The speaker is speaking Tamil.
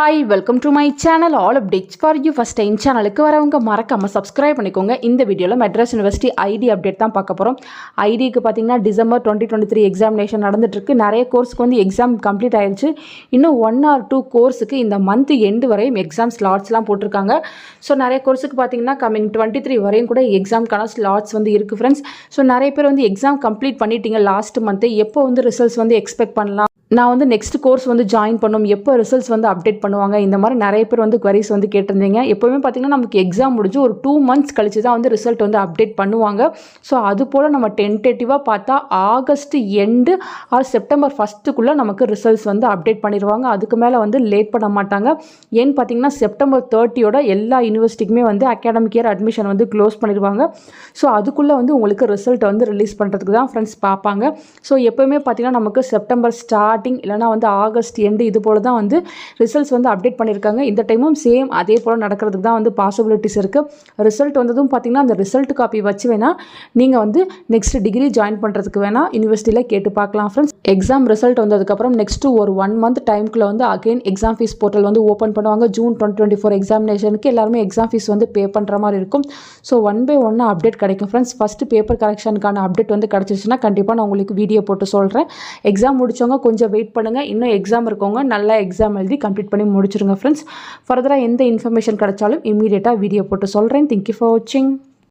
Hi welcome to my channel all updates for you first time சேனலுக்கு வரவங்க மறக்காமல் சப்ஸ்கிரைப் பண்ணிக்கோங்க. இந்த வீடியோவில் மெட்ராஸ் யூனிவர்சிட்டி ஐடி அப்டேட் தான் பார்க்க போகிறோம். ஐடிக்கு பார்த்தீங்கன்னா டிசம்பர் 2023 எக்ஸாமினேஷன் நடந்துட்டுருக்கு. நிறைய கோர்ஸுக்கு வந்து எக்ஸாம் கம்ப்ளீட் ஆயிடுச்சு. இன்னும் 1 or 2 கோர்ஸுக்கு இந்த மந்த் எண்டு வரையும் எக்ஸாம் ஸ்லாட்ஸ்லாம் போட்டிருக்காங்க. ஸோ நிறைய கோர்ஸுக்கு பார்த்தீங்கன்னா கம்மிங் 23 வரையும் கூட எக்ஸாம்க்கான ஸ்லாட்ஸ் வந்து இருக்குது ஃப்ரெண்ட்ஸ். ஸோ நிறைய பேர் வந்து எக்ஸாம் கம்ப்ளீட் பண்ணிட்டீங்க லாஸ்ட் மந்த்து, எப்போ வந்து ரிசல்ட்ஸ் வந்து எக்ஸ்பெக்ட் பண்ணலாம், நான் வந்து நெக்ஸ்ட் கோர்ஸ் வந்து ஜாயின் பண்ணணும், எப்போ ரிசல்ட்ஸ் வந்து அப்டேட் பண்ணுவாங்க, இந்த மாதிரி நிறைய பேர் வந்து குவரிஸ் வந்து கேட்டிருந்தீங்க. எப்போவுமே பார்த்திங்கன்னா நமக்கு எக்ஸாம் முடிஞ்சு ஒரு 2 months கழிச்சு தான் வந்து ரிசல்ட் வந்து அப்டேட் பண்ணுவாங்க. ஸோ அது போல் நம்ம டென்டேட்டிவாக பார்த்தா ஆகஸ்ட் எண்டு ஆர் செப்டம்பர் ஃபஸ்ட்டுக்குள்ளே நமக்கு ரிசல்ட்ஸ் வந்து அப்டேட் பண்ணிடுவாங்க. அதுக்கு மேலே வந்து லேட் பண்ண மாட்டாங்க. ஏன்னு பார்த்தீங்கன்னா செப்டம்பர் 30யோட எல்லா யூனிவர்சிட்டிக்குமே வந்து அகாடமிக் இயர் அட்மிஷன் வந்து க்ளோஸ் பண்ணிடுவாங்க. ஸோ அதுக்குள்ளே வந்து உங்களுக்கு ரிசல்ட் வந்து ரிலீஸ் பண்ணுறதுக்கு தான் ஃப்ரெண்ட்ஸ் பார்ப்பாங்க. ஸோ எப்போவுமே பார்த்திங்கன்னா நமக்கு செப்டம்பர் ஸ்டார்டிங் இல்லைனா வந்து ஆகஸ்ட் எண்டு இது போல் தான் வந்து ரிசல்ட்ஸ் வந்து அப்டேட் பண்ணியிருக்காங்க. இந்த டைமும் சேம் அதே போல் நடக்கிறதுக்கு தான் வந்து பாசிபிலிட்டிஸ் இருக்குது. ரிசல்ட் வந்ததும் பார்த்திங்கன்னா அந்த ரிசல்ட் காப்பி வச்சு வேணால் நீங்கள் வந்து நெக்ஸ்ட் டிகிரி ஜாயின் பண்ணுறதுக்கு வேணால் யூனிவர்சிட்டியில் கேட்டு பார்க்கலாம் ஃப்ரெண்ட்ஸ். எக்ஸாம் ரிசல்ட் வந்ததுக்கப்புறம் நெக்ஸ்ட்டு ஒரு 1 month டைமுக்குள்ளே வந்து அகெயின் எக்ஸாம் ஃபீஸ் போர்ட்டல் வந்து ஓப்பன் பண்ணுவாங்க. ஜூன் 2024 எக்ஸாமினேஷனுக்கு எல்லாருமே எக்ஸாம் ஃபீஸ் வந்து பே பண்ணுற மாதிரி இருக்கும். ஸோ 1 by 1 அப்டேட் கிடைக்கும் ஃப்ரெண்ட்ஸ். ஃபஸ்ட்டு பேப்பர் கரெக்ஷனுக்கான அப்டேட் வந்து கிடச்சிச்சுன்னா கண்டிப்பாக நான் உங்களுக்கு வீடியோ போட்டு சொல்கிறேன். எக்ஸாம் முடிச்சவங்க கொஞ்சம் வெயிட் பண்ணுங்கள். இன்னும் எக்ஸாம் இருக்கவங்க நல்லா எக்ஸாம் எழுதி கம்ப்ளீட் பண்ணி முடிச்சிருங்க ஃப்ரெண்ட்ஸ். ஃபர்தராக எந்த இன்ஃபர்மேஷன் கிடைச்சாலும் இமீடியட்டாக வீடியோ போட்டு சொல்கிறேன். தேங்க்யூ ஃபார் வாட்சிங்.